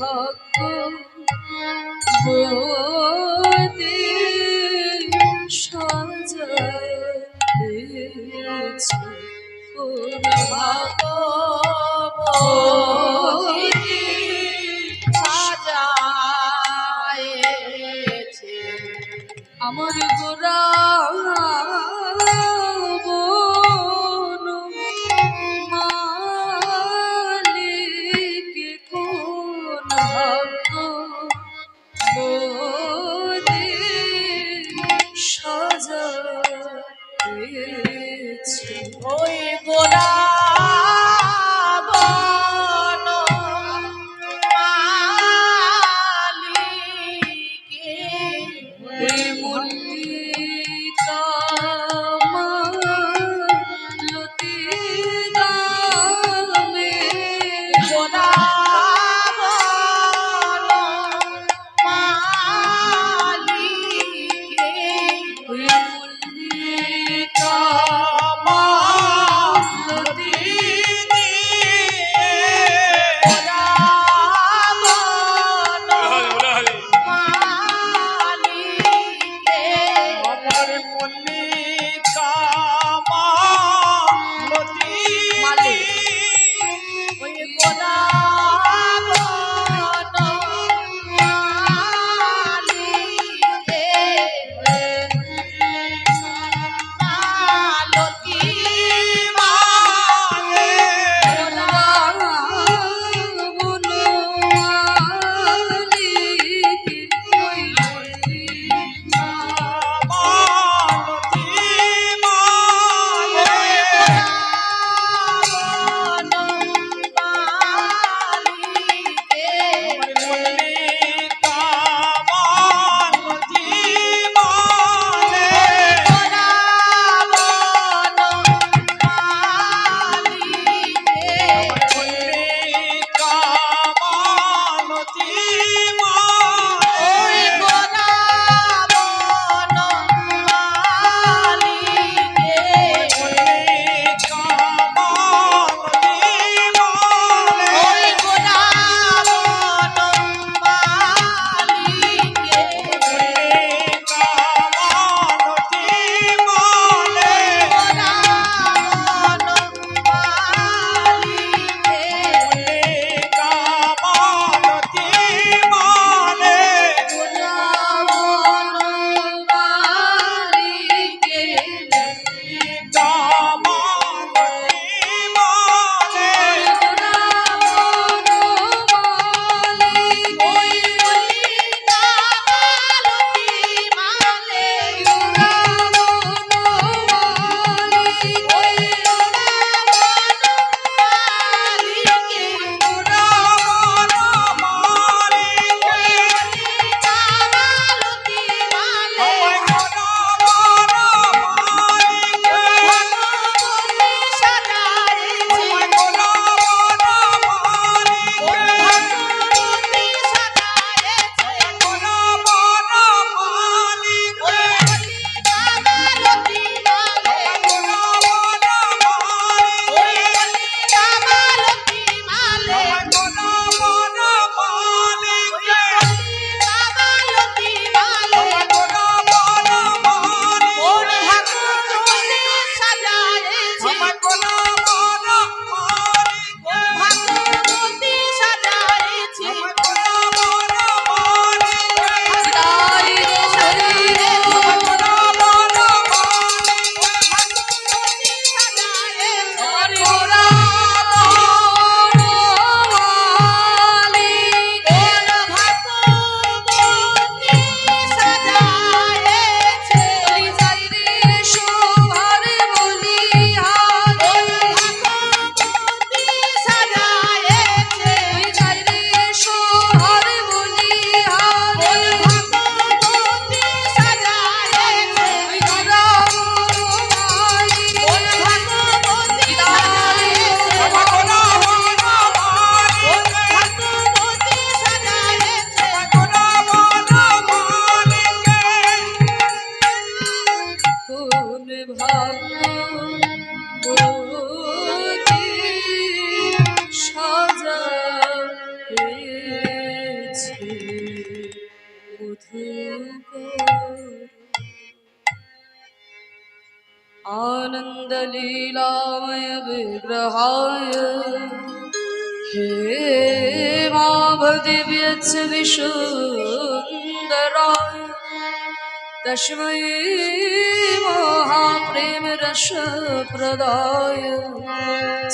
ভাগ্য বোধে সাজাইছে কোন ভাগ্য বোধে সাজাইছে আমার গোরা বন মালিক কোন ভাগ্য বোধে সাজাইছে ওই গোরা लीलामय विग्रहाय हे माभदिव्यच्च विशुन्दराय तस्मै महाप्रेमरसप्रदाय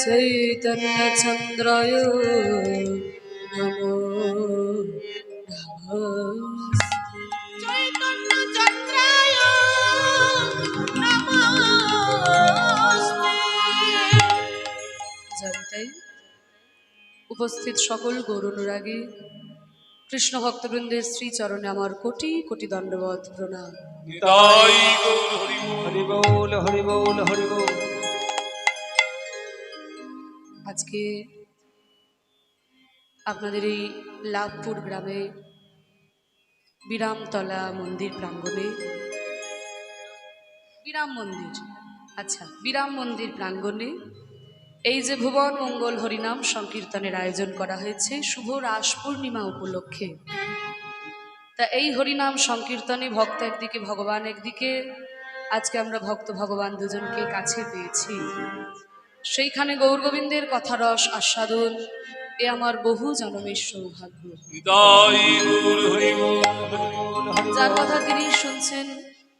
चैतन्यचन्द्राय नमो नमः। চৈতন্যচন্দ্রায় নমস্তে। জানতে উপস্থিত সকল গৌরানুরাগী কৃষ্ণ ভক্তবৃন্দের শ্রীচরণে আমার কোটি কোটি দণ্ডবত প্রণাম। নিতাই গৌর হরি বল। হরি বল হরি বল হরি বল। আজকে আপনাদের এই লাভপুর গ্রামে বিরামতলা মন্দির প্রাঙ্গণে বিরাম মন্দির প্রাঙ্গণে এই যে ভুবন মঙ্গল হরিনাম সংকীর্তনের আয়োজন করা হয়েছে শুভ রাস পূর্ণিমা উপলক্ষে। তা এই হরিনাম সংকীর্তনে ভক্ত একদিকে ভগবান একদিকে, আজকে আমরা ভক্ত ভগবান দুজনকে কাছে পেয়েছি। সেইখানে গৌরগোবিন্দের কথারস আস্বাদন এ আমার বহু জন্মের সৌভাগ্য। নিতাই গৌর হরি বল। যার কথা তিনি শুনছেন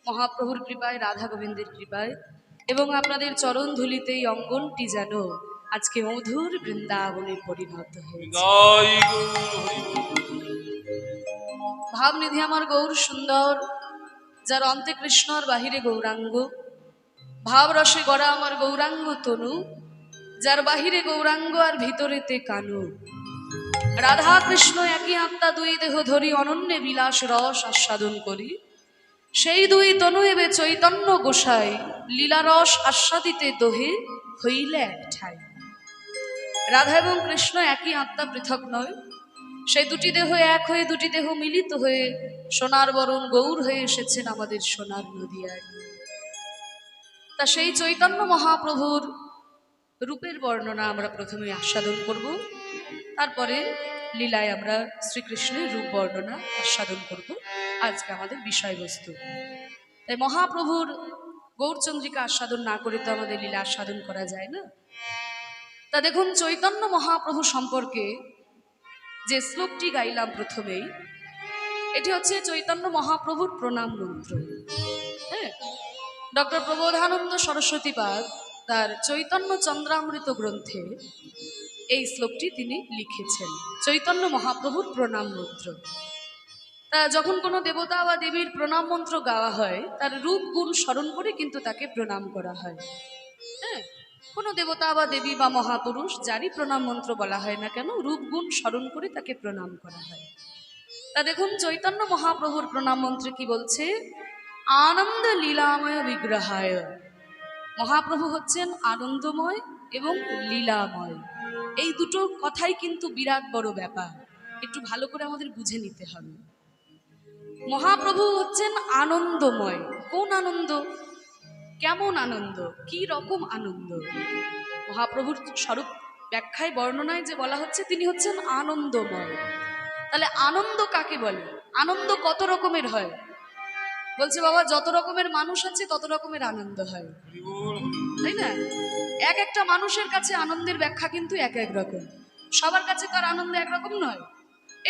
মহাপ্রভুর কৃপায়, রাধা গোবিন্দের কৃপায়, এবং আপনাদের চরণ ধুলিতে এই অঙ্গনটি যেন আজকে মধুর বৃন্দাবনে পরিণত হয়েছে। নিতাই গৌর হরি বল। ভাবনিধি আমার গৌর সুন্দর, যার অন্তে কৃষ্ণর বাহিরে গৌরাঙ্গ, ভাবরসে গড়া আমার গৌরাঙ্গ তনু, যার বাহিরে গৌরাঙ্গ আর ভিতরেতে কানু। রাধা কৃষ্ণ একই আত্মা, দুই দেহ ধরি অনন্যে বিলাস রস আস্বাদন করি। সেই দুই তনু এবে চৈতন্য গোসাই, লীলারস আস্বাদিতে দোহে হইলে এক ঠাই। রাধা এবং কৃষ্ণ একই আত্মা, পৃথক নয়। সেই দুটি দেহ এক হয়ে, দুটি দেহ মিলিত হয়ে সোনার বরণ গৌর হয়ে এসেছেন আমাদের সোনার নদিয়ায়। তা সেই চৈতন্য মহাপ্রভুর রূপের বর্ণনা আমরা প্রথমে আস্বাদন করব, তারপরে লীলায় আমরা শ্রীকৃষ্ণের রূপ বর্ণনা আস্বাদন করব। আজকে আমাদের বিষয়বস্তু। তাই মহাপ্রভুর গৌরচন্দ্রিকা আস্বাদন না করে তো আমাদের লীলা আস্বাদন করা যায় না। তা দেখুন, চৈতন্য মহাপ্রভু সম্পর্কে যে শ্লোকটি গাইলাম প্রথমেই, এটি হচ্ছে চৈতন্য মহাপ্রভুর প্রণাম মন্ত্র। হ্যাঁ, ডক্টর প্রবোধানন্দ সরস্বতীপাদ তার চৈতন্য চন্দ্রামৃত গ্রন্থে এই শ্লোকটি তিনি লিখেছেন, চৈতন্য মহাপ্রভুর প্রণাম মন্ত্র। তা যখন কোনো দেবতা বা দেবীর প্রণাম মন্ত্র গাওয়া হয়, তার রূপ গুণ স্মরণ করে কিন্তু তাকে প্রণাম করা হয়। হ্যাঁ, কোনো দেবতা বা দেবী বা মহাপুরুষ যারই প্রণাম মন্ত্র বলা হয় না কেন, রূপ গুণ স্মরণ করে তাকে প্রণাম করা হয়। তা দেখুন, চৈতন্য মহাপ্রভুর প্রণাম মন্ত্রে কি বলছে? আনন্দ লীলাময় বিগ্রহায়। মহাপ্রভু হচ্ছেন আনন্দময় এবং লীলাময়। এই দুটো কথাই কিন্তু বিরাট বড় ব্যাপার, একটু ভালো করে আমাদের বুঝে নিতে হবে। মহাপ্রভু হচ্ছেন আনন্দময়। কোন আনন্দ? কেমন আনন্দ? কি রকম আনন্দ? মহাপ্রভুর স্বরূপ ব্যাখ্যায় বর্ণনায় যে বলা হচ্ছে তিনি হচ্ছেন আনন্দময়। তাহলে আনন্দ কাকে বলে? আনন্দ কত রকমের হয়? বলছে বাবা, যত রকমের মানুষ আছে তত রকমের আনন্দ হয়, তাই না? এক একটা মানুষের কাছে আনন্দের ব্যাখ্যা কিন্তু এক এক রকম, সবার কাছে তার আনন্দ একরকম নয়।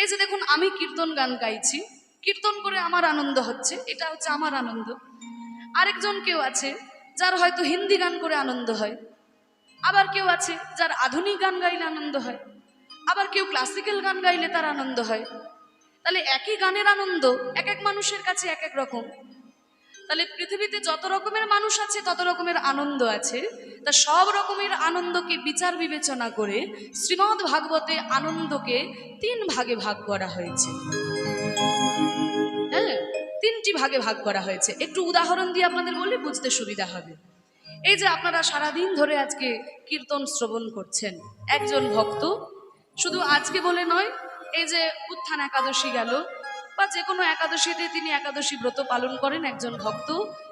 এই যে দেখুন, আমি কীর্তন গান গাইছি, কীর্তন করে আমার আনন্দ হচ্ছে, এটা হচ্ছে আমার আনন্দ। আরেকজন কেউ আছে যার হয়তো হিন্দি গান করে আনন্দ হয়, আবার কেউ আছে যার আধুনিক গান গাইলে আনন্দ হয়, আবার কেউ ক্লাসিক্যাল গান গাইলে তার আনন্দ হয়। তাহলে একই গানের আনন্দ এক এক মানুষের কাছে এক এক রকম। তাহলে পৃথিবীতে যত রকমের মানুষ আছে তত রকমের আনন্দ আছে। তা সব রকমের আনন্দকে বিচার বিবেচনা করে শ্রীমদ্ ভাগবতে আনন্দকে 3 ভাগে ভাগ করা হয়েছে। হ্যাঁ, 3টি ভাগে ভাগ করা হয়েছে। একটু উদাহরণ দিয়ে আপনাদের বললে বুঝতে সুবিধা হবে। এই যে আপনারা সারাদিন ধরে আজকে কীর্তন শ্রবণ করছেন, একজন ভক্ত শুধু আজকে বলে নয়, এই যে উত্থান একাদশী গেল বা যে কোনো একাদশীতে তিনি একাদশী ব্রত পালন করেন, একজন ভক্ত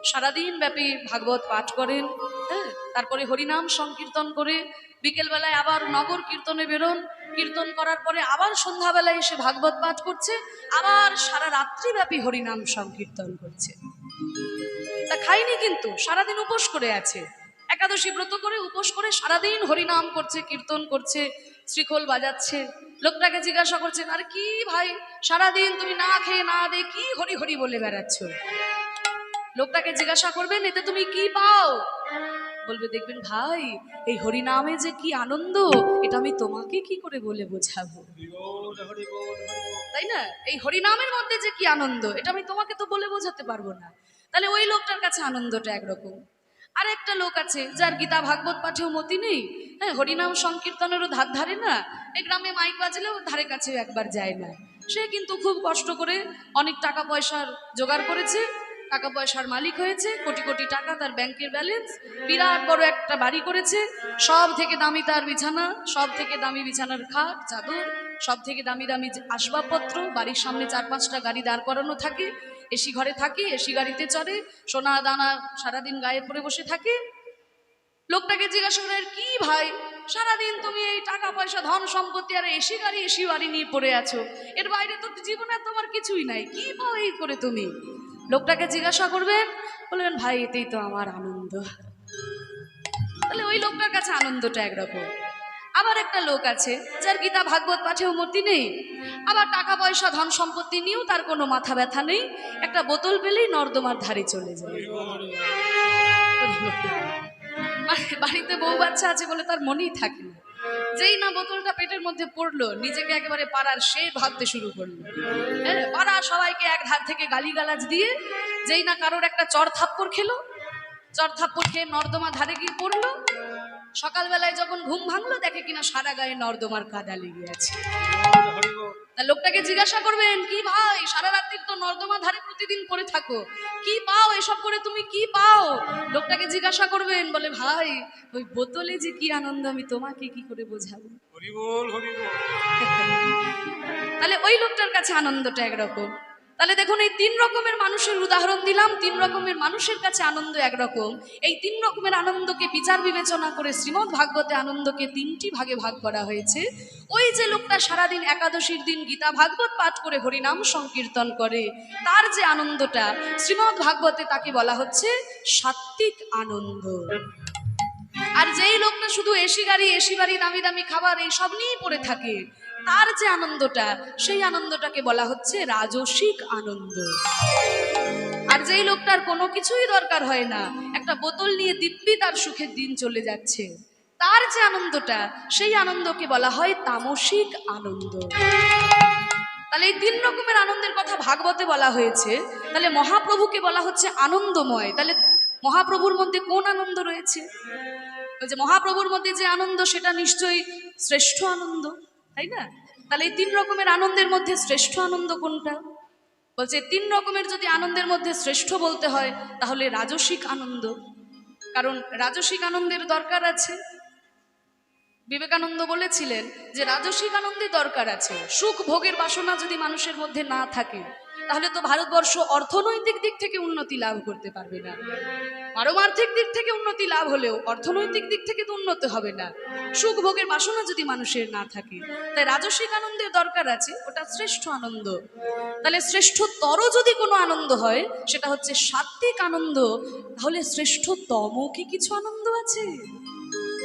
সারাদিন ব্যাপী ভাগবত পাঠ করেন। হ্যাঁ, তারপরে হরিনাম সংকীর্তন করে বিকেলবেলায় আবার নগর কীর্তনে বেরোন, কীর্তন করার পরে আবার সন্ধ্যাবেলায় এসে ভাগবত পাঠ করছে, আবার সারা রাত্রিব্যাপী হরিনাম সংকীর্তন করছে। তা খায়নি কিন্তু, সারাদিন উপোস করে আছে। একাদশী ব্রত করে উপোস করে সারাদিন হরিনাম করছে, কীর্তন করছে, শ্রীখোল বাজাচ্ছে। লোকটাকে জিজ্ঞাসা করছেন, আর কি ভাই সারাদিন তুমি না খেয়ে না দিয়ে কি হরি হরি বলে বেড়াচ্ছ? লোকটাকে জিজ্ঞাসা করবেন, এতে তুমি কি পাও? বলবে, দেখবেন ভাই এই হরিনামে যে কি আনন্দ, এটা আমি তোমাকে কি করে বলে বোঝাবো, তাই না? এই হরিনামের মধ্যে যে কি আনন্দ, এটা আমি তোমাকে তো বলে বোঝাতে পারবো না। তাহলে ওই লোকটার কাছে আনন্দটা একরকম। আর একটা লোক আছে যার গীতা ভাগবত পাঠেও মতি নেই, হ্যাঁ, হরিনাম সংকীর্তনেরও ধার ধারে না, এই গ্রামে মাইক বাজলেও ধারে কাছে একবার যায় না। সে কিন্তু খুব কষ্ট করে অনেক টাকা পয়সার জোগাড় করেছে, টাকা পয়সার মালিক হয়েছে, কোটি কোটি টাকা তার ব্যাংকের ব্যালেন্স, বিরাট বড় একটা বাড়ি করেছে, সব থেকে দামি তার বিছানা, সব থেকে দামি বিছানার খাট চাদর, সব থেকে দামি দামি আসবাবপত্র, বাড়ির সামনে 4-5টা গাড়ি দাঁড় করানো থাকে, এসি ঘরে থাকে, এসি গাড়িতে চড়ে, সোনা দানা সারাদিন গায়ে পরে বসে থাকে। লোকটাকে জিজ্ঞাসা করে, কি ভাই সারাদিন তুমি এই টাকা পয়সা ধন সম্পত্তি আর এসি গাড়ি এসি বাড়ি নিয়ে পড়ে আছো, এর বাইরে তো জীবনে তোমার কিছুই নাই, কি পাও এই করে তুমি? লোকটাকে জিজ্ঞাসা করবেন, বলবেন ভাই এতেই তো আমার আনন্দ। তাহলে ওই লোকটার কাছে আনন্দটা একরকম। আবার একটা লোক আছে যার গীতা ভাগবত পাঠেও মতি নেই, আবার টাকা পয়সা ধন সম্পত্তি নিয়েও তার কোনো মাথা ব্যথা নেই, একটা বোতল পেলেই নর্দমার ধারে চলে যায়। বাড়িতে বউ বাচ্চা আছে বলে তার মনেই থাকে না, যেই না বোতলটা পেটের মধ্যে পড়লো নিজেকে একেবারে পাড়ার সে ভাবতে শুরু করলো। হ্যাঁ, পাড়া সবাইকে এক ধার থেকে গালিগালাজ দিয়ে যেই না কারোর একটা চড় থাপ্পড় খেলো, চড় থাপ্পড় খেয়ে নর্দমা ধারে গিয়ে পড়লো। সকালবেলায় যখন ঘুম ভাঙলো দেখে কিনা সারা গায়ে নর্দমার কাদা লেগে আছে। তা লোকটাকে জিজ্ঞাসা করবেন, কি ভাই সারা রাত্রি তো নর্দমা ধারে প্রতিদিন পড়ে থাকো, কি পাও এসব করে, তুমি কি পাও? লোকটাকে জিজ্ঞাসা করবেন, বলে ভাই ওই বোতলে যে কি আনন্দ আমি তোমাকে কি করে বোঝাবো। হরি বল, হরি বল। তাহলে ওই লোকটার কাছে আনন্দটা একরকম। তাহলে দেখুন এই 3 রকমের মানুষের উদাহরণ দিলাম, 3 রকমের মানুষের কাছে আনন্দ একরকম। এই 3 রকমের আনন্দকে বিচার বিবেচনা করে শ্রীমদ্ ভাগবতে আনন্দকে 3টি ভাগে ভাগ করা হয়েছে। ওই যে লোকটা সারাদিন একাদশীর দিন গীতা ভাগবত পাঠ করে হরিনাম সংকীর্তন করে, তার যে আনন্দটা শ্রীমদ্ ভাগবতে তাকে বলা হচ্ছে সাত্ত্বিক আনন্দ। আর যেই লোকটা শুধু এসি গাড়ি এসি বাড়ি দামি দামি খাবার এই সব নিয়েই পড়ে থাকে, তার যে আনন্দটা সেই আনন্দটাকে বলা হচ্ছে রাজসিক আনন্দ। আর যেই লোকটার কোনো কিছুই দরকার হয় না, একটা বোতল নিয়ে দিব্যি তার সুখের দিন চলে যাচ্ছে, তার যে আনন্দটা সেই আনন্দকে বলা হয় তামসিক আনন্দ। তাহলে এই 3 রকমের আনন্দের কথা ভাগবতে বলা হয়েছে। তাহলে মহাপ্রভুকে বলা হচ্ছে আনন্দময়। তাহলে মহাপ্রভুর মধ্যে কোন আনন্দ রয়েছে? ওই যে মহাপ্রভুর মধ্যে যে আনন্দ সেটা নিশ্চয়ই শ্রেষ্ঠ আনন্দ, তাই না? তাহলে এই 3 রকমের আনন্দের মধ্যে শ্রেষ্ঠ আনন্দ কোনটা? বলছে 3 রকমের যদি আনন্দের মধ্যে শ্রেষ্ঠ বলতে হয় তাহলে রাজসিক আনন্দ, কারণ রাজসিক আনন্দের দরকার আছে। বিবেকানন্দ বলেছিলেন যে রাজসিক আনন্দে দরকার আছে। সুখ ভোগের বাসনা যদি মানুষের মধ্যে না থাকে তাহলে তো ভারতবর্ষ অর্থনৈতিক দিক থেকে উন্নতি লাভ করতে পারবে না। পারমার্থিক দিক থেকে উন্নতি লাভ হলেও অর্থনৈতিক দিক থেকে তো উন্নত হবে না, সুখ ভোগের বাসনা যদি মানুষের না থাকে। তাই রাজসিক আনন্দের দরকার আছে, ওটা শ্রেষ্ঠ আনন্দ। তাহলে শ্রেষ্ঠতর যদি কোনো আনন্দ হয় সেটা হচ্ছে সাত্ত্বিক আনন্দ। তাহলে শ্রেষ্ঠতম কি কিছু আনন্দ আছে?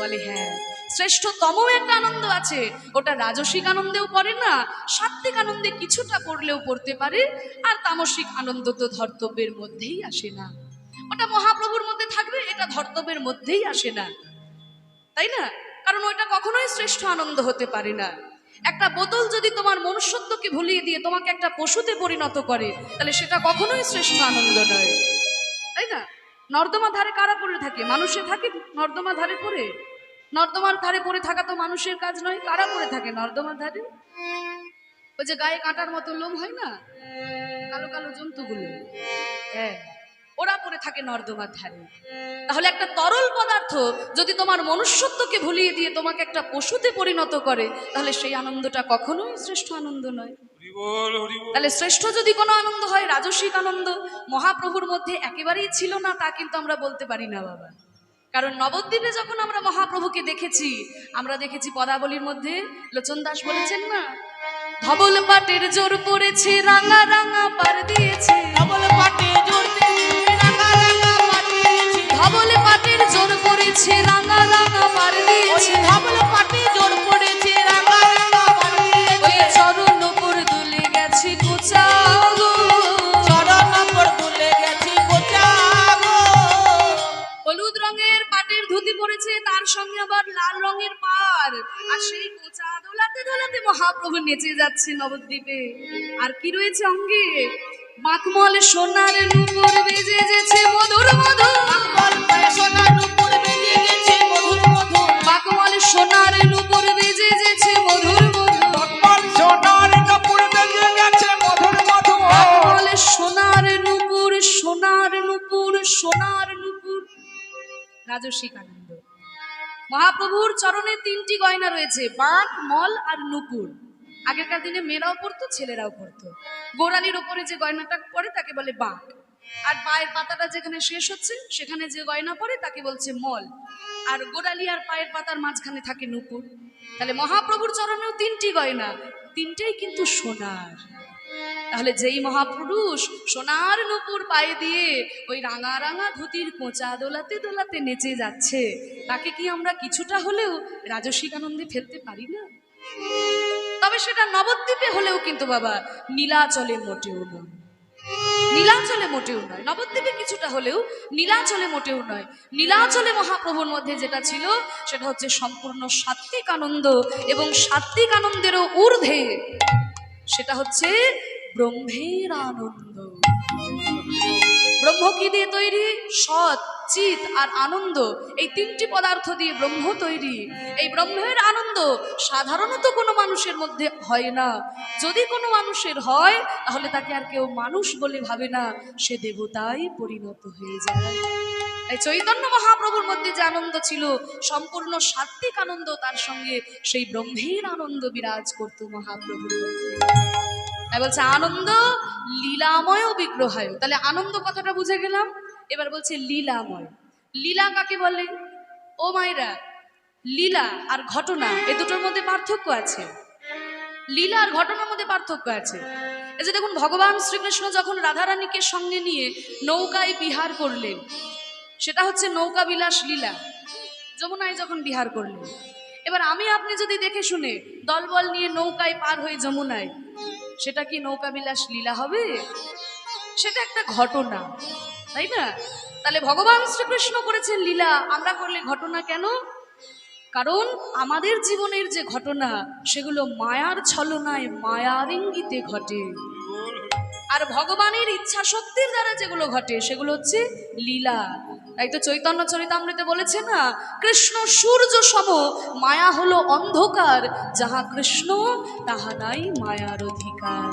বলে হ্যাঁ, শ্রেষ্ঠতম একটা আনন্দ আছে, ওটা রাজসিক আনন্দেও পড়ে না, সাত্ত্বিক আনন্দে কিছুটা পড়লেও পড়তে পারে, আর তামসিক আনন্দ তো ধর্তব্যের মধ্যেই আসে না। ওটা মহাপ্রভুর মধ্যে থাকবে, এটা ধর্তব্যের মধ্যেই আসে না, তাই না? কারণ ওইটা কখনোই শ্রেষ্ঠ আনন্দ হতে পারে না। একটা বোতল যদি তোমার মনুষ্যত্বকে ভুলিয়ে দিয়ে তোমাকে একটা পশুতে পরিণত করে তাহলে সেটা কখনোই শ্রেষ্ঠ আনন্দ নয়, তাই না? নর্দমা ধারে কারা পড়ে থাকে? মানুষে থাকে নর্দমা ধারে পড়ে? নর্দমার ধারে পড়ে থাকা তো মানুষের কাজ নয়। কারা পড়ে থাকে নর্দমার ধারে? ওই যে গায়ে কাঁটার মতো লোম হয় না, কালো কালো জন্তুগুলো, হ্যাঁ, ওরা পড়ে থাকে নর্দমার ধারে। তাহলে একটা তরল পদার্থ যদি তোমার মনুষ্যত্বকে ভুলিয়ে দিয়ে তোমাকে একটা পশুতে পরিণত করে তাহলে সেই আনন্দটা কখনোই শ্রেষ্ঠ আনন্দ নয়। তাহলে শ্রেষ্ঠ যদি কোনো আনন্দ হয় রাজসিক আনন্দ। মহাপ্রভুর মধ্যে একেবারেই ছিল না তা কিন্তু আমরা বলতে পারি না বাবা, কারণ নবদ্বীপে যখন আমরা মহাপ্রভুকে দেখেছি, আমরা দেখেছি পদাবলীর মধ্যে লোচন দাস বলেছেন না, ধবল পাটের জোর পড়েছে রাঙা রাঙা পার দিয়েছে, ধবল পাটের জোর পড়েছে রাঙা রাঙা পার দিয়েছে, ধবল পাটের জোর পড়েছে রাঙা রাঙা পার ওই দিয়েছে ধবল পাটি জোর পড়েছে রাঙা রাঙা পার ওই দিয়েছে চরণ উপর দুলে গেছে কোচা গো চরণ পর দুলে গেছে কোচা গো হলুদ রঙের পাটের ধুতি পরেছে তার সঙ্গে আবার লাল রঙের পাড় আর সেই কোচা দোলাতে দোলাতে মহাপ্রভু নেচে যাচ্ছে নবদ্বীপে আর কি রয়েছে অঙ্গে মাকমল সোনার নূপুর বেজে যেছে মধুর মধুর বল পায়ে সোনা নুপুর বেজে গেছে মধুর মধুর মাকমল সোনার নূপুর বেজে যেছে মধুর মধুর বল সোনার নুপুর বেজে গেছে মধুর মধুর মাকমল সোনার নূপুর সোনার নূপুর সোনার নূপুর রাজস্বিক আনন্দ মহাপ্রভুর চরণে তিনটি গয়না রয়েছে বাঁক মল আর নূপুর আগেকার দিনে মেয়েরাও পরতো ছেলেরাও পরতো গোড়ালির ওপরে যে গয়নাটা পরে তাকে বলে বাঁক আর পায়ের পাতাটা যেখানে শেষ হচ্ছে সেখানে যে গয়না পরে তাকে বলছে মল আর গোড়ালি আর পায়ের পাতার মাঝখানে থাকে নূপুর তাহলে মহাপ্রভুর চরণেও তিনটি গয়না তিনটেই কিন্তু সোনার তাহলে যেই মহাপুরুষ সোনার নূপুর পায়ে দিয়ে ওই রাঙা রাঙা ধুতির কোঁচা দোলাতে দোলাতে নেচে যাচ্ছে তাকে কি আমরা কিছুটা হলেও রাজস্বিক আনন্দে ফেলতে পারি না তবে সেটা নবদ্বীপে হলেও কিন্তু বাবা নীলাচলে মোটেও নয় নীলাচলে মোটেও নয় নবদ্বীপে কিছুটা হলেও নীলাচলে মোটেও নয় নীলাচলে মহাপ্রভুর মধ্যে যেটা ছিল সেটা হচ্ছে সম্পূর্ণ সাত্ত্বিক আনন্দ এবং সাত্ত্বিক আনন্দেরও ঊর্ধ্বে সেটা হচ্ছে ব্রহ্মের আনন্দ ব্রহ্ম কি দিয়ে তৈরি সৎ চিত আর আনন্দ এই তিনটি পদার্থ দিয়ে ব্রহ্ম তৈরি এই ব্রহ্মের আনন্দ সাধারণত কোনো মানুষের মধ্যে হয় না যদি কোনো মানুষের হয় তাহলে তাকে আর কেউ মানুষ বলে ভাবে না সে দেবতায় পরিণত হয়ে যায় তাই চৈতন্য মহাপ্রভুর মধ্যে যে আনন্দ ছিল সম্পূর্ণ সাত্ত্বিক আনন্দ তার সঙ্গে সেই ব্রহ্মের আনন্দ বিরাজ করত মহাপ্রভুর মধ্যে তাই বলছে আনন্দ লীলাময় বিগ্রহায় তাহলে আনন্দ কথাটা বুঝে গেলাম এবার বলছে লীলাময় লীলা কাকে বলে ও মায়েরা লীলা আর ঘটনা এ দুটোর মধ্যে পার্থক্য আছে লীলা আর ঘটনার মধ্যে পার্থক্য আছে এই যে দেখুন ভগবান শ্রীকৃষ্ণ যখন রাধারানীকে সঙ্গে নিয়ে নৌকায় বিহার করলেন সেটা হচ্ছে নৌকা বিলাস লীলা যমুনায় যখন বিহার করলেন এবার আমি আপনি যদি দেখে শুনে দলবল নিয়ে নৌকায় পার হয়ে যমুনায় সেটা কি নৌকা বিলাস লীলা হবে সেটা একটা ঘটনা তাই না তাহলে ভগবান শ্রীকৃষ্ণ করেছেন লীলা আমরা করলে ঘটনা কেন কারণ আমাদের জীবনের যে ঘটনা সেগুলো মায়ার ছলনায় মায়ার ইঙ্গিতে ঘটে আর ভগবানের ইচ্ছা শক্তির দ্বারা যেগুলো ঘটে সেগুলো হচ্ছে লীলা তাই তো চৈতন্য চরিতামৃতে বলেছে না কৃষ্ণ সূর্য সম মায়া হলো অন্ধকার যাহা কৃষ্ণ তাহা নাই মায়ার অধিকার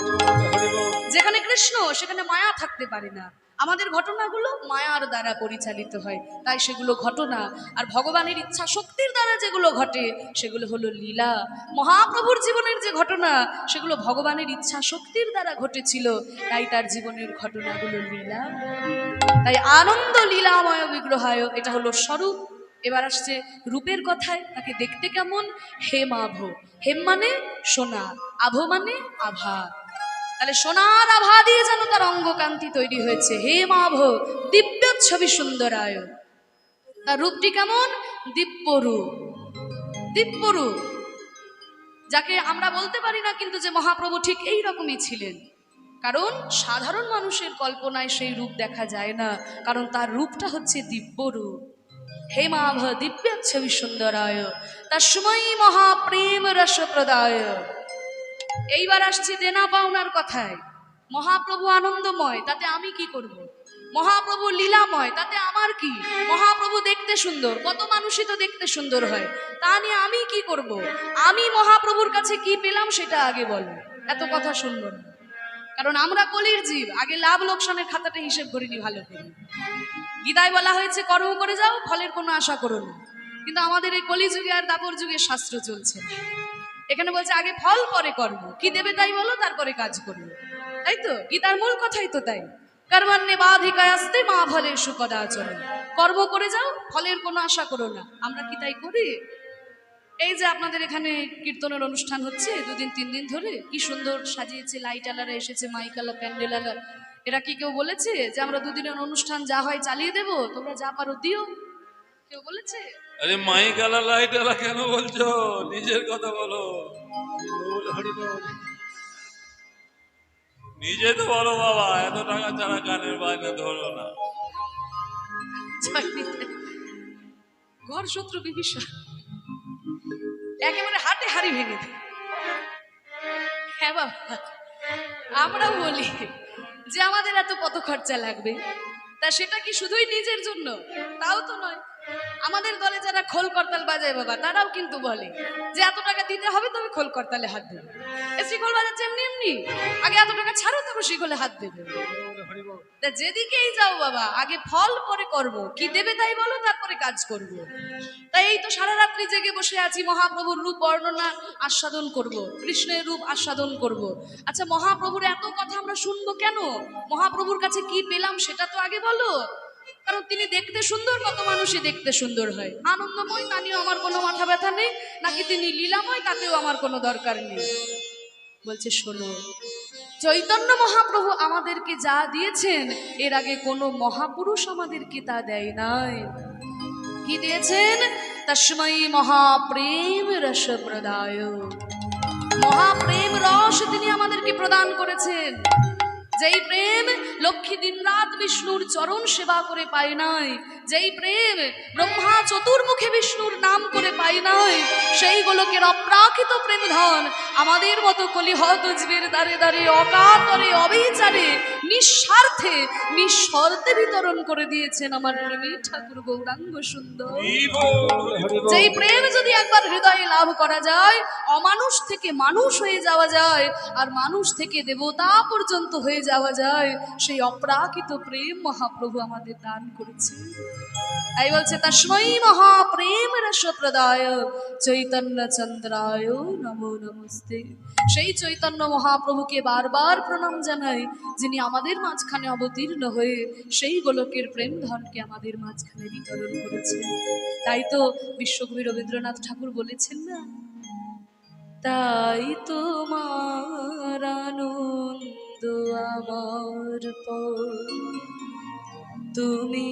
যেখানে কৃষ্ণ সেখানে মায়া থাকতে পারে না আমাদের ঘটনাগুলো মায়ার দ্বারা পরিচালিত হয় তাই সেগুলো ঘটনা আর ভগবানের ইচ্ছা শক্তির দ্বারা যেগুলো ঘটে সেগুলো হলো লীলা মহাপ্রভুর জীবনের যে ঘটনা সেগুলো ভগবানের ইচ্ছা শক্তির দ্বারা ঘটেছিল তাই তার জীবনের ঘটনাগুলো লীলা তাই আনন্দ লীলাময় বিগ্রহায় এটা হলো স্বরূপ এবার আসছে রূপের কথায় তাকে দেখতে কেমন হেম আভ হেম মানে সোনা আভ মানে আভা তাহলে সোনার আভা দিয়ে যেন তার অঙ্গকান্তি তৈরি হয়েছে হেম আভ দিব্য ছবি সুন্দরায় তার রূপটি কেমন দিব্যরূপ দিব্যরূপ যাকে আমরা বলতে পারি না কিন্তু যে মহাপ্রভু ঠিক এই রকমই ছিলেন কারণ সাধারণ মানুষের কল্পনায় সেই রূপ দেখা যায় না কারণ তার রূপটা হচ্ছে দিব্যরূপ হেমাভ দিব্য ছবি সুন্দরায় তস্মৈ মহাপ্রেম রস প্রদায় এইবার আসছে দেনা পাওনার কথায় মহাপ্রভু আনন্দময় তাতে আমি কি করব মহাপ্রভু লীলাময় তাতে আমার কি মহাপ্রভু দেখতে সুন্দর কত মানুষই তো দেখতে সুন্দর হয় তা নিয়ে আমি কি করব আমি মহাপ্রভুর কাছে কি পেলাম সেটা আগে বলো এত কথা শুনবো না কারণ আমরা কলির জীব আগে লাভ লোকসানের খাতাটা হিসেব করিনি ভালো করে গীতায় বলা হয়েছে কর্ম করে যাও ফলের কোনো আশা করো না কিন্তু আমাদের এই কলিযুগে আর দাপর যুগে শাস্ত্র চলছে এখানে বলছে আগে ফল পরে কর্ম কি দেবে তাই বলো তারপরে কাজ করবে তাই তো গীতার মূল কথাই তো তাই কর্মান্নে বাধিকায় আসতে মা ফলে সুকদাচরণ কর্ম করে যাও ফলের কোনো আশা করো না আমরা কি তাই করি এই যে আপনাদের এখানে কীর্তনের অনুষ্ঠান হচ্ছে 2 দিন 3 দিন ধরে কি সুন্দর সাজিয়েছে লাইট আলারা এসেছে মাইকালা প্যান্ডেল আলা এরা কি কেউ বলেছে যে আমরা 2 দিনের অনুষ্ঠান যা হয় চালিয়ে দেব তোমরা যা পারো দিও কেউ বলেছে? আরে মাইক আলা লাইট আলা কেন বলছো? নিজের কথা বলো। নিজে তো বলো বাবা, এত টাকা ছাড়া গানের বাইরে ধরো না। ঘর শত্রু বিভীষণ একেবারে হাটে হাড়ি ভেঙে দেয়। হ্যাঁ বাবা, আমরাও বলি যে আমাদের এত কত খরচা লাগবে, তা সেটা কি শুধুই নিজের জন্য? তাও তো নয়। আমাদের দলে যারা খোল করতাল বাজায় বাবা, তারাও কিন্তু বলে যে এত টাকা দিতে হবে তবে খোল করতালে হাত দেবে। শ্রীখোল বাজাচ্ছে এমনি এমনি, আগে এত টাকা ছাড়ো তবে শ্রীখোলে হাত দেবে। তা যেদিকেই যাও বাবা, আগে ফল পরে করব, কি দেবে তাই বলো, তারপরে কাজ করব। তাই এই তো সারা রাত্রি জেগে বসে আছি, মহাপ্রভুর রূপ বর্ণনা আস্বাদন করব, কৃষ্ণের রূপ আস্বাদন করব। আচ্ছা, মহাপ্রভুর এত কথা আমরা শুনবো কেন? মহাপ্রভুর কাছে কি পেলাম সেটা তো আগে বলো। কারণ তিনি দেখতে সুন্দর, কত মানুষই দেখতে সুন্দর হয়। আনন্দময়, তা নিয়েও আমার কোনো মাথা ব্যথা নেই, নাকি তিনি লীলাময়, তাতেও আমার কোনো দরকার নেই। বলছে শোনো, চৈতন্য মহাপ্রভু আমাদেরকে যা দিয়েছেন এর আগে কোনো মহাপুরুষ আমাদেরকে তা দেয় নাই। কি দিয়েছেন? তস্मै মহাপ্রেম রস প্রদায়। মহাপ্রেম রস তিনি আমাদেরকে প্রদান করেছেন। যেই প্রেম লক্ষ্মী দিনরাত বিষ্ণুর চরণ সেবা করে পায় নাই, যেই প্রেম ব্রহ্মা চতুর্মুখে বিষ্ণুর নাম করে পায় নাই, সেই গোলকের অপ্রাকৃত প্রেম ধন আমাদের মতো কলিহত জীবের দ্বারে দ্বারে অকাতরে অবিচারে নিঃস্বার্থে নিঃশর্তে বিতরণ করে দিয়েছেন আমার প্রেমী ঠাকুর গৌরাঙ্গ সুন্দর। যেই প্রেম যদি একবার হৃদয়ে লাভ করা যায়, অমানুষ থেকে মানুষ হয়ে যাওয়া যায়, আর মানুষ থেকে দেবতা পর্যন্ত হয়ে যাওয়া যায়, সেই অপ্রাকৃত প্রেম মহাপ্রভু আমাদের দান করেছে। তাই বলছে তস্मै মহাপ্রেম রস প্রদায় চৈতন্য চন্দ্রায় নমো নমস্তে। সেই চৈতন্য মহাপ্রভুকে বারবার প্রণাম জানাই, যিনি আমাদের মাঝখানে অবতীর্ণ হয়ে সেই গোলকের প্রেম ধনকে আমাদের মাঝখানে বিতরণ করেছেন। তাই তো বিশ্বকবি রবীন্দ্রনাথ ঠাকুর বলেছেন না, তাই তোমার আনন্দ আমার পর, তুমি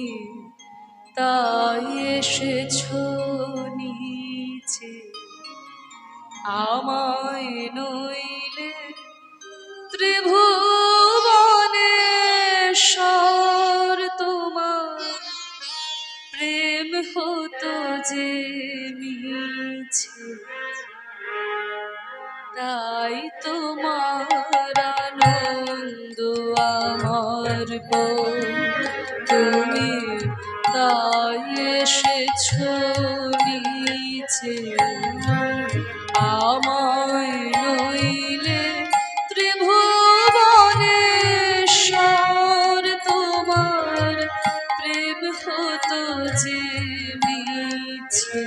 তাই এসেছো নিচে, আমায় নইলে ত্রিভুবনেশ্বর তোমার প্রেম হতো যে মিছে, তাই তোমার আনন্দ আমার পর, তুমি তাই এসেছো নিচে, আমায় নইলে ত্রিভুবনেশ্বর তোমার প্রেম হতো যে মিছে।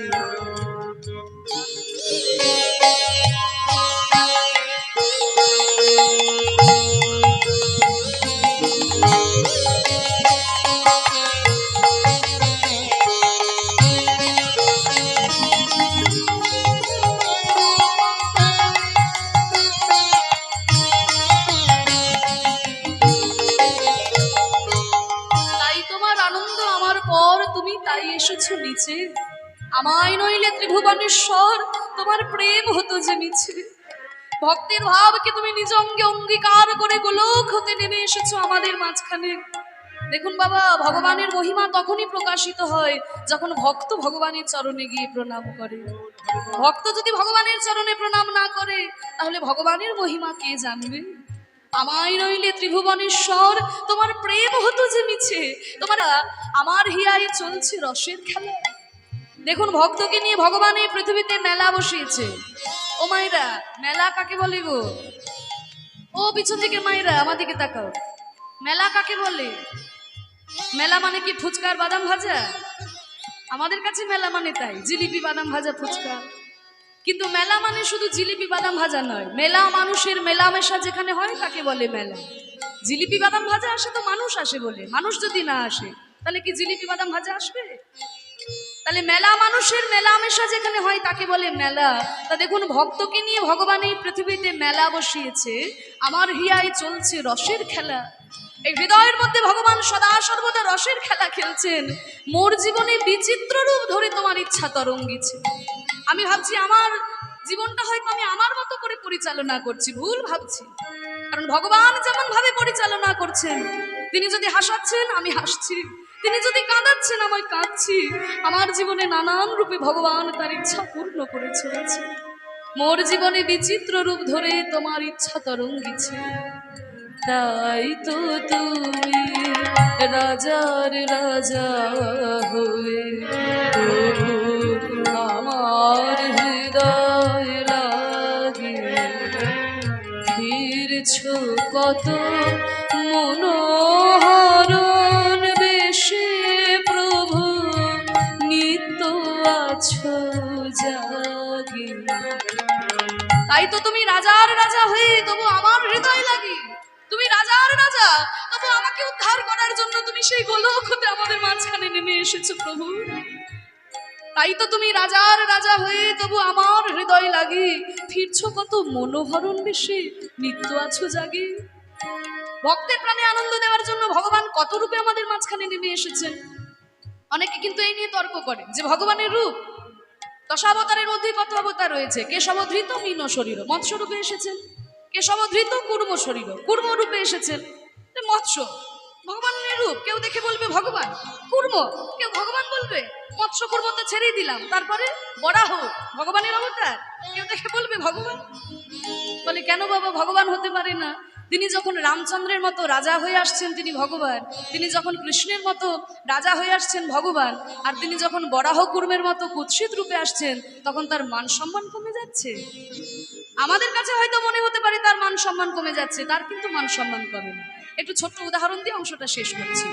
তুমি তাই এসেছো নিচে, আমায় নইলে ত্রিভুবনেশ্বর তোমার প্রেম হতো যে মিছে। ভক্তের ভাবকে তুমি নিজ অঙ্গে অঙ্গীকার করে গোলক হতে নেমে এসেছো আমাদের মাঝখানে। দেখুন বাবা, ভগবানের মহিমা তখনই প্রকাশিত হয় যখন ভক্ত ভগবানের চরণে গিয়ে প্রণাম করে। ভক্ত যদি ভগবানের চরণে প্রণাম না করে, তাহলে ভগবানের মহিমা কে জানবে? আমায় নইলে ত্রিভুবনেশ্বর তোমার প্রেম হতো যে মিছে, তোমার আমার হিয়ায় চলছে রসের খেলা। দেখুন, ভক্তকে নিয়ে ভগবান এই পৃথিবীতে মেলা বসিয়েছে। ও মায়েরা, মেলা কাকে বলে গো? ও পিছন থেকে মায়েরা আমার দিকে তাকাও, মেলা কাকে বলে? মেলা মানে কি ফুচকার বাদাম ভাজা? আমাদের কাছে মেলা মানে তাই জিলিপি বাদাম ভাজা ফুচকা। কিন্তু মেলা মানে শুধু জিলিপি বাদাম ভাজা নয়, মেলা মানুষের মেলামেশা যেখানে হয় তাকে বলে মেলা। জিলিপি বাদাম ভাজা আসে তো মানুষ আসে বলে, মানুষ যদি না আসে তাহলে কি জিলিপি বাদাম ভাজা আসবে? তাহলে মেলা মানুষের মেলামেশা যেখানে হয় তাকে বলে মেলা। তা দেখুন, ভক্তকে নিয়ে ভগবান এই পৃথিবীতে মেলা বসিয়েছে। আমার হিয়ায় চলছে রসের খেলা। এই হৃদয়ের মধ্যে ভগবান সদা সর্বদা রসের খেলা খেলছেন। মোর জীবনে বিচিত্র রূপ ধরে তোমার ইচ্ছা তরঙ্গিছে। আমি ভাবছি আমার জীবনটা হয়তো আমি আমার মতো করে পরিচালনা করছি, ভুল ভাবছি। কারণ ভগবান যেমন ভাবে পরিচালনা করছেন, তিনি যদি হাসাচ্ছেন আমি হাসছি, তিনি যদি কাঁদাচ্ছেন আমি কাঁদছি। আমার জীবনে নানান রূপে ভগবান তার ইচ্ছা পূর্ণ করে চলেছে। মোর জীবনে বিচিত্র রূপ ধরে তোমার ইচ্ছা তরঙ্গিছে। তাই তো তুমি রাজার রাজা হয়ে তবু আমার হৃদয় লাগে ফিরছ কত মনোহরণ বেশে প্রভু নিত্য আছো জাগে। তাই তো তুমি রাজার রাজা হয়ে তবু আমার হৃদয় লাগে। তুমি রাজার রাজা, তবু আমাকে উদ্ধার করার জন্য তুমি সেই গোলক হতে আমাদের মাঝখানে নেমে এসেছো প্রভু। তাই তো তুমি রাজার রাজা হয়ে তবু আমার হৃদয় লাগে ফিরছো কত মনোহরণ বেশে নিত্য আছো জাগে। ভক্তের প্রাণে আনন্দ দেওয়ার জন্য ভগবান কত রূপে আমাদের মাঝখানে নেমে এসেছেন। অনেকে কিন্তু এই নিয়ে তর্ক করে যে ভগবানের রূপ দশাবতারের মধ্যে কত অবতার রয়েছে। কেশবধৃত মীন শরীর, মৎস্য রূপে এসেছেন। কেশবধৃত কুর্ম শরীর, কুর্ম রূপে এসেছেন। মৎস্য ভগবানের রূপ, কেউ দেখে বলবে ভগবান। কুর্ম কেউ ভগবান বলবে। মৎস্য কুর্ম তো ছেড়েই দিলাম, তারপরে বরাহ ভগবানের অবতার, কেউ দেখে বলবে ভগবান। বলে কেন বাবা ভগবান হতে পারে না? তিনি যখন রামচন্দ্রের মতো রাজা হয়ে আসছেন তিনি ভগবান, তিনি যখন কৃষ্ণের মতো রাজা হয়ে আসছেন ভগবান, আর তিনি যখন বরাহ কুর্মের মতো কুৎসিত রূপে আসছেন তখন তার মান সম্মান কমে যাচ্ছে। আমাদের কাছে হয়তো মনে হতে পারে তার মান সম্মান কমে যাচ্ছে, তার কিন্তু মান সম্মান কমে না। একটু ছোট্ট উদাহরণ দিয়ে অংশটা শেষ করছি।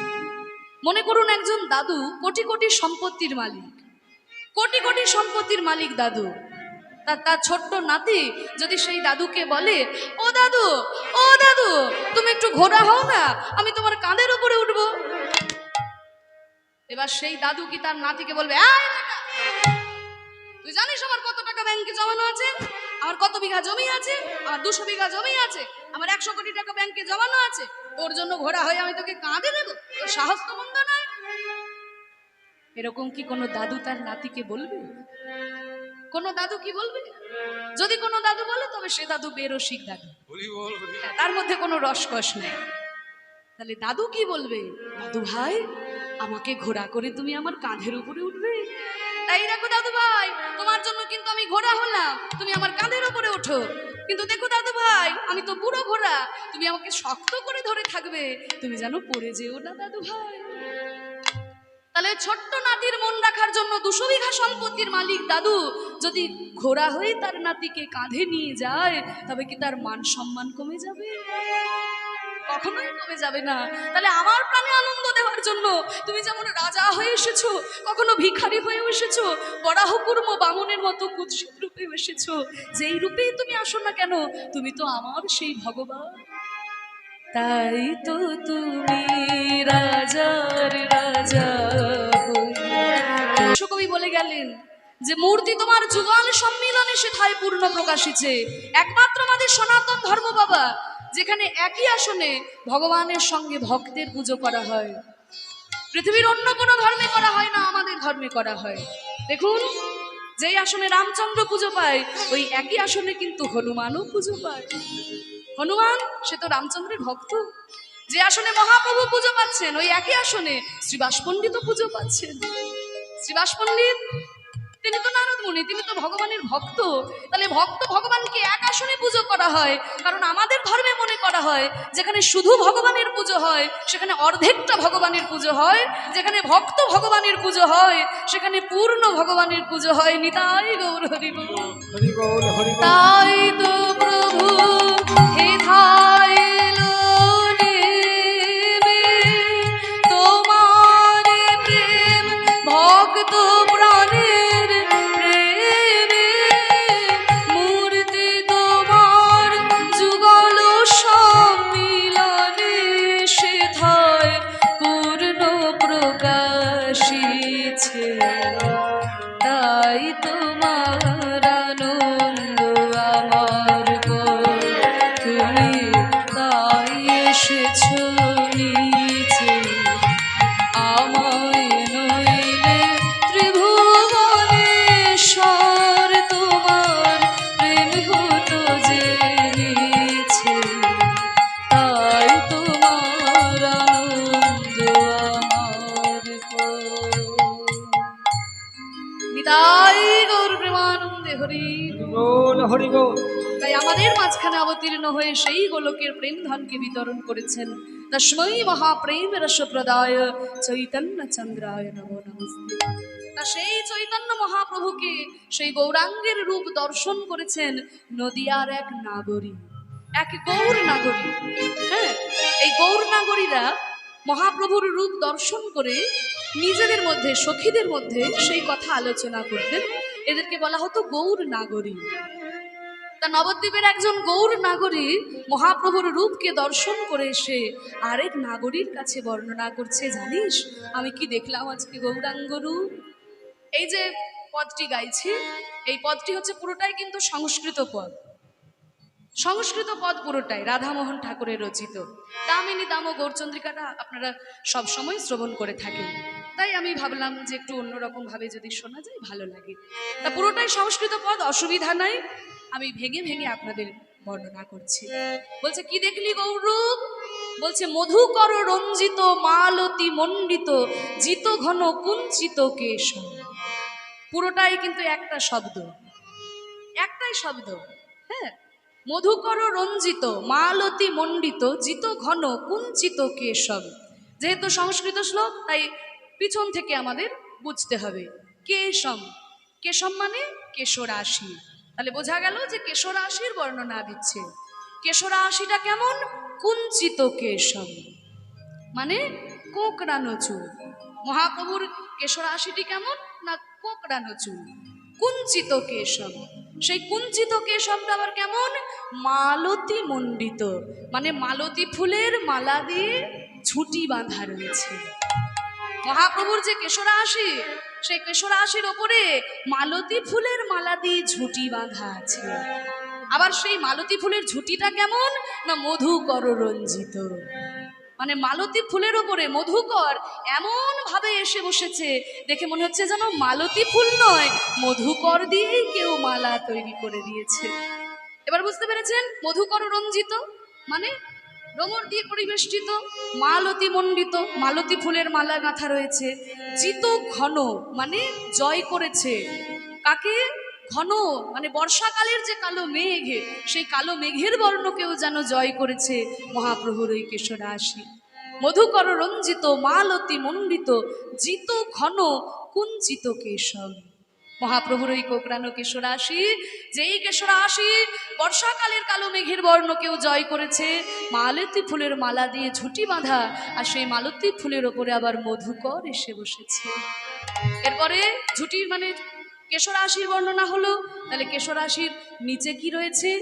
মনে করুন একজন দাদু কোটি কোটি সম্পত্তির মালিক, কোটি কোটি সম্পত্তির মালিক দাদু। তার ছোট্ট নাতি যদি সেই দাদুকে বলে, ও দাদু, ও দাদু, তুমি একটু ঘোড়া হও না, আমি তোমার কাঁধের উপরে উঠবো। এবার সেই দাদু কি তার নাতিকে বলবে, তুই জানিস আমার কত টাকা ব্যাংকে জমানো আছে, আমার কত বিঘা জমি আছে, আমার 200 বিঘা জমি আছে, আমার 100 কোটি টাকা ব্যাংকে জমানো আছে, তোর জন্য ঘোড়া হয়ে আমি তোকে কাঁধে দেবো, তোর সাহস তো মন্দ নয়। এরকম কি কোনো দাদু তার নাতিকে বলবে? কোনো দাদু কি বলবে? যদি কোনো দাদু বলে তবে সে দাদু বেরসিক দাদু, তার মধ্যে কোনো রসকস নেই। তাহলে দাদু কি বলবে? দাদু ভাই, আমাকে ঘোড়া করে তুমি আমার কাঁধের উপরে উঠবে। তাই দেখো দাদু ভাই, তোমার জন্য কিন্তু আমি ঘোড়া হলাম, তুমি আমার কাঁধের উপরে ওঠো। কিন্তু দেখো দাদু ভাই, আমি তো বুড়ো ঘোড়া, তুমি আমাকে শক্ত করে ধরে থাকবে, তুমি যেন পড়ে যেও না দাদু ভাই। তাহলে ছোট্ট নাতির মন রাখার জন্য 200 বিঘা সম্পত্তির মালিক দাদু যদি ঘোড়া হয়ে তার নাতিকে কাঁধে নিয়ে যায়, তবে কি তার মান সম্মান কমে যাবে? কখনোই কমে যাবে না। তাহলে আমার প্রাণে আনন্দ দেওয়ার জন্য তুমি যেমন রাজা হয়ে এসেছো, কখনো ভিখারি হয়ে এসেছো, বরাহ কুর্ম বামনের মতো কুৎসিত রূপে এসেছো, যেই রূপেই তুমি আসো না কেন, তুমি তো আমার সেই ভগবান। তাই তো তুমি রাজার রাজা। কবি বলে গেলেন যে মূর্তি তোমার যুগল সম্মিলনে সেথায় পূর্ণ প্রকাশিছে। একমাত্র আমাদের সনাতন ধর্ম বাবা, যেখানে একই আসনে ভগবানের সঙ্গে ভক্তের পুজো করা হয়। পৃথিবীর অন্য কোনো ধর্মে করা হয় না, আমাদের ধর্মে করা হয়। দেখুন, যেই আসনে রামচন্দ্র পুজো পায় ওই একই আসনে কিন্তু হনুমানও পুজো পায়। হনুমান সে তো রামচন্দ্রের ভক্ত। যে আসনে মহাপ্রভু পুজো পাচ্ছেন ওই একই আসনে শ্রীবাস পণ্ডিতও পুজো পাচ্ছেন। শ্রীবাস পণ্ডিত তিনি তো নারদ মুনি, তিনি তো ভগবানের ভক্ত। তাহলে ভক্ত ভগবানকে এক আসনে পুজো করা হয়। কারণ আমাদের ধর্মে মনে করা হয় যেখানে শুধু ভগবানের পুজো হয় সেখানে অর্ধেকটা ভগবানের পুজো হয়, যেখানে ভক্ত ভগবানের পুজো হয় সেখানে পূর্ণ ভগবানের পুজো হয়। নিতাই গৌর হরি বল। তাই তো প্রভু হে ধায় ভক্ত প্রাণের প্রেমে মূর্তি তোমার যুগল সম্মিলনে সেথায় পূর্ণ প্রকাশিছে। তাই তোমার আনন্দ আমার হরিবোল হরিবোল। তাই আমাদের মাঝখানে অবতীর্ণ হয়ে সেই গোলকের প্রেম ধনকে বিতরণ করেছেন। তস্মৈ মহাপ্রেম রস প্রদায় চৈতন্য চন্দ্রায় নমো নমস্তে। তা সেই চৈতন্য মহাপ্রভুকে সেই গৌরাঙ্গের রূপ দর্শন করেছেন নদিয়ার এক নাগরী, এক গৌর নাগরী। হ্যাঁ, এই গৌর নাগরীরা মহাপ্রভুর রূপ দর্শন করে নিজেদের মধ্যে সখীদের মধ্যে সেই কথা আলোচনা করতেন। এদেরকে বলা হতো গৌর নাগরী। তা নবদ্বীপের একজন গৌর নাগরী মহাপ্রভুর রূপকে দর্শন করে এসে আরেক নাগরীর কাছে বর্ণনা করছে, জানিস আমি কি দেখলাম আজকে গৌরাঙ্গ রূপ। এই যে পদটি গাইছি, এই পদটি হচ্ছে পুরোটাই কিন্তু সংস্কৃত পদ। সংস্কৃত পদ পুরোটাই রাধামোহন ঠাকুরের রচিত। দামিনী দাম ও গৌরচন্দ্রিকাটা আপনারা সবসময় শ্রবণ করে থাকেন, তাই আমি ভাবলাম যে একটু অন্যরকম ভাবে যদি শোনা যায় ভালো লাগে। তা পুরোটাই সংস্কৃত পদ, অসুবিধা নাই, আমি ভেঙে ভেঙে আপনাদের বর্ণনা করছি। বলছে কি দেখলি গৌরূপ, বলছে মধুকর রঞ্জিত মালতী মণ্ডিত জিত ঘন কুঞ্চিত কেশব। পুরোটাই কিন্তু একটা শব্দ, একটাই শব্দ। হ্যাঁ, মধুকর রঞ্জিত মালতী মণ্ডিত জিত ঘন কুঞ্চিত কেশব। যেহেতু সংস্কৃত শ্লোক তাই পিছন থেকে আমাদের বুঝতে হবে। কেশম, কেশম মানে কেশরাশি। তাহলে বোঝা গেল যে কেশরাশির বর্ণনা দিচ্ছে। কেশরাশিটা কেমন? কুঞ্চিত কেশম মানে কোঁকড়ানো চুল। মহাপ্রভুর কেশরাশিটি কেমন? না কোঁকড়ানো চুল, কুঞ্চিত কেশম। সেই কুঞ্চিত কেশমটা আবার কেমন? মালতী মণ্ডিত মানে মালতী ফুলের মালা দিয়ে ঝুঁটি বাঁধা রয়েছে। মহাপ্রভুর যে কেশরাশি, সেই কেশরাশির ওপরে মালতী ফুলের মালা দিয়ে ঝুঁটি বাঁধা আছে। আবার সেই মালতী ফুলের ঝুঁটিটা কেমন? না মধুকর রঞ্জিত মানে মালতী ফুলের ওপরে মধুকর এমন ভাবে এসে বসেছে, দেখে মনে হচ্ছে যেন মালতী ফুল নয়, মধুকর দিয়েই কেউ মালা তৈরি করে দিয়েছে। এবার বুঝতে পেরেছেন? মধুকর রঞ্জিত মানে ডোমর দিয়ে পরিবেষ্টিত, মালতী মণ্ডিত মালতী ফুলের মালা গাঁথা রয়েছে। জিত ঘন মানে জয় করেছে কাকে? ঘন মানে বর্ষাকালের যে কালো মেঘ, সেই কালো মেঘের বর্ণকেও যেন জয় করেছে মহাপ্রভুর ওই কেশরাশি। মধুকর রঞ্জিত মালতী মণ্ডিত জিত ঘন কুঞ্চিত কেশব। মহাপ্রভুর ওই কোঁকড়ানো কেশরাশি, যেই কেশরাশি বর্ষাকালের কালো মেঘের বর্ণকেও জয় করেছে, মালতী ফুলের মালা দিয়ে ঝুঁটি বাঁধা, আর সেই মালতী ফুলের ওপরে আবার মধুকর এসে বসেছে। এরপরে ঝুঁটি মানে কেশরাশির বর্ণনা হলো, তাহলে কেশরাশির নিচে কি রয়েছে?